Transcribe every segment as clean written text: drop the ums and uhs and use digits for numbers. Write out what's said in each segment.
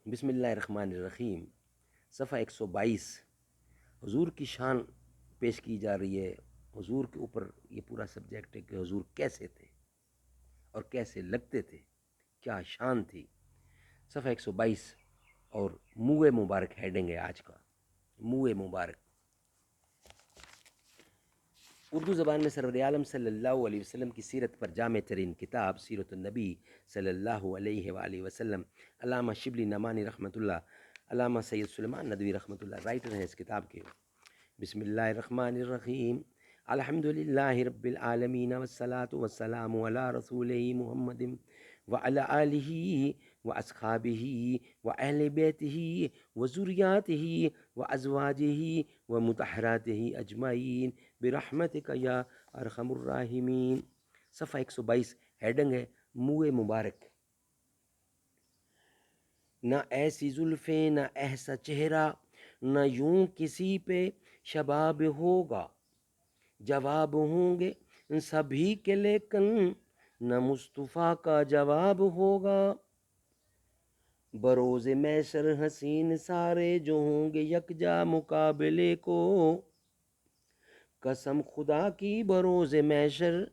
بسم اللہ الرحمن الرحیم، صفحہ 122۔ حضور کی شان پیش کی جا رہی ہے۔ حضور کے اوپر یہ پورا سبجیکٹ ہے کہ حضور کیسے تھے اور کیسے لگتے تھے، کیا شان تھی۔ صفحہ 122 اور منہ مبارک ہیڈنگ ہے آج کا، منہ مبارک۔ اردو زبان میں سرور عالم صلی اللہ علیہ وسلم کی سیرت پر جامع ترین کتاب سیرت النبی صلی اللہ علیہ وآلہ وسلم، علامہ شبلی نعمانی رحمۃ اللہ، علامہ سید سلیمان ندوی رحمۃ اللہ رائٹر ہیں اس کتاب کے۔ بسم اللہ الرحمن الرحیم، الحمد للہ رب العالمین والصلاة والسلام علی رسولہ محمد وعلی آلہ واصحابہ واہل بیتہ وذریاتہ وازواجہ ومطہراتہ اجمعین برحمتک یا ارحم الراحمین۔ صفحہ 122 ہیڈنگ ہے منہ مبارک۔ نہ ایسی زلفیں، نہ ایسا چہرہ، نہ یوں کسی پہ شباب ہوگا، جواب ہوں گے سبھی کے لیکن نہ مصطفیٰ کا جواب ہوگا۔ بروز محشر حسین سارے جو ہوں گے یکجا مقابلے کو، قسم خدا کی بروز محشر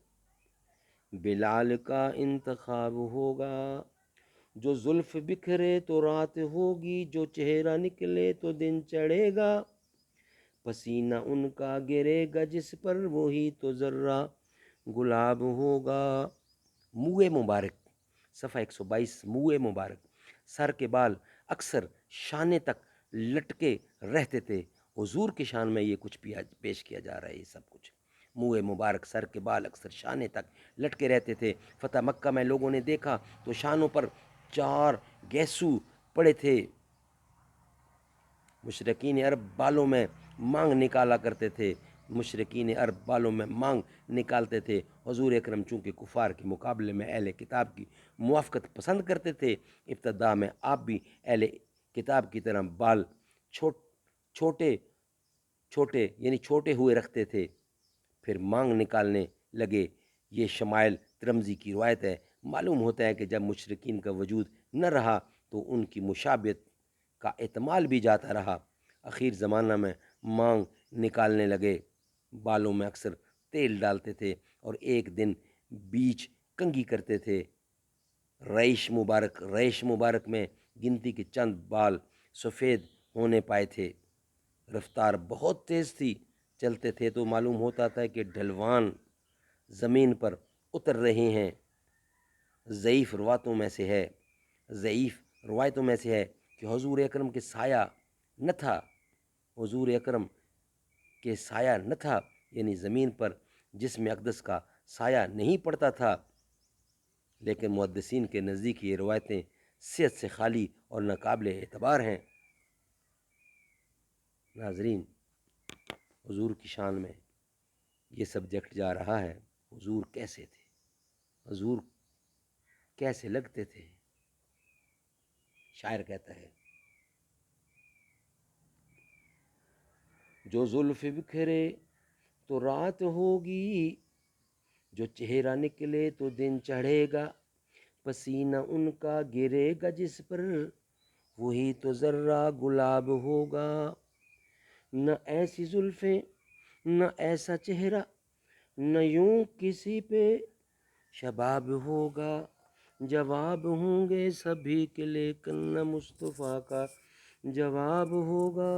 بلال کا انتخاب ہوگا۔ جو زلف بکھرے تو رات ہوگی، جو چہرہ نکلے تو دن چڑھے گا، پسینہ ان کا گرے گا جس پر وہی تو ذرہ گلاب ہوگا۔ منہ مبارک، صفحہ 122 منہ مبارک۔ سر کے بال اکثر شانے تک لٹکے رہتے تھے۔ حضور کی شان میں یہ کچھ پیش کیا جا رہا ہے، یہ سب کچھ۔ منہ مبارک، سر کے بال اکثر شانے تک لٹکے رہتے تھے۔ فتح مکہ میں لوگوں نے دیکھا تو شانوں پر 4 گیسو پڑے تھے۔ مشرکین عرب بالوں میں مانگ نکالا کرتے تھے، مشرکین عرب بالوں میں مانگ نکالتے تھے۔ حضور اکرم چونکہ کفار کے مقابلے میں اہل کتاب کی موافقت پسند کرتے تھے، ابتدا میں آپ بھی اہل کتاب کی طرح بال چھوٹے یعنی چھوٹے ہوئے رکھتے تھے، پھر مانگ نکالنے لگے۔ یہ شمائل ترمذی کی روایت ہے۔ معلوم ہوتا ہے کہ جب مشرکین کا وجود نہ رہا تو ان کی مشابہت کا احتمال بھی جاتا رہا۔ اخیر زمانہ میں مانگ نکالنے لگے، بالوں میں اکثر تیل ڈالتے تھے اور ایک دن بیچ کنگھی کرتے تھے۔ ریش مبارک میں گنتی کے چند بال سفید ہونے پائے تھے۔ رفتار بہت تیز تھی، چلتے تھے تو معلوم ہوتا تھا کہ ڈھلوان زمین پر اتر رہے ہیں۔ ضعیف روایتوں میں سے ہے کہ حضور اکرم کے سایہ نہ تھا، حضور اکرم کے سایہ نہ تھا، یعنی زمین پر جسم اقدس کا سایہ نہیں پڑتا تھا۔ لیکن محدثین کے نزدیک یہ روایتیں صحت سے خالی اور ناقابل اعتبار ہیں۔ ناظرین، حضور کی شان میں یہ سبجیکٹ جا رہا ہے، حضور کیسے تھے، حضور کیسے لگتے تھے۔ شاعر کہتا ہے، جو زلف بکھرے تو رات ہوگی، جو چہرہ نکلے تو دن چڑھے گا، پسینہ ان کا گرے گا جس پر وہی تو ذرہ گلاب ہوگا۔ نہ ایسی زلفیں، نہ ایسا چہرہ، نہ یوں کسی پہ شباب ہوگا، جواب ہوں گے سبھی کے لیکن نہ مصطفیٰ کا جواب ہوگا۔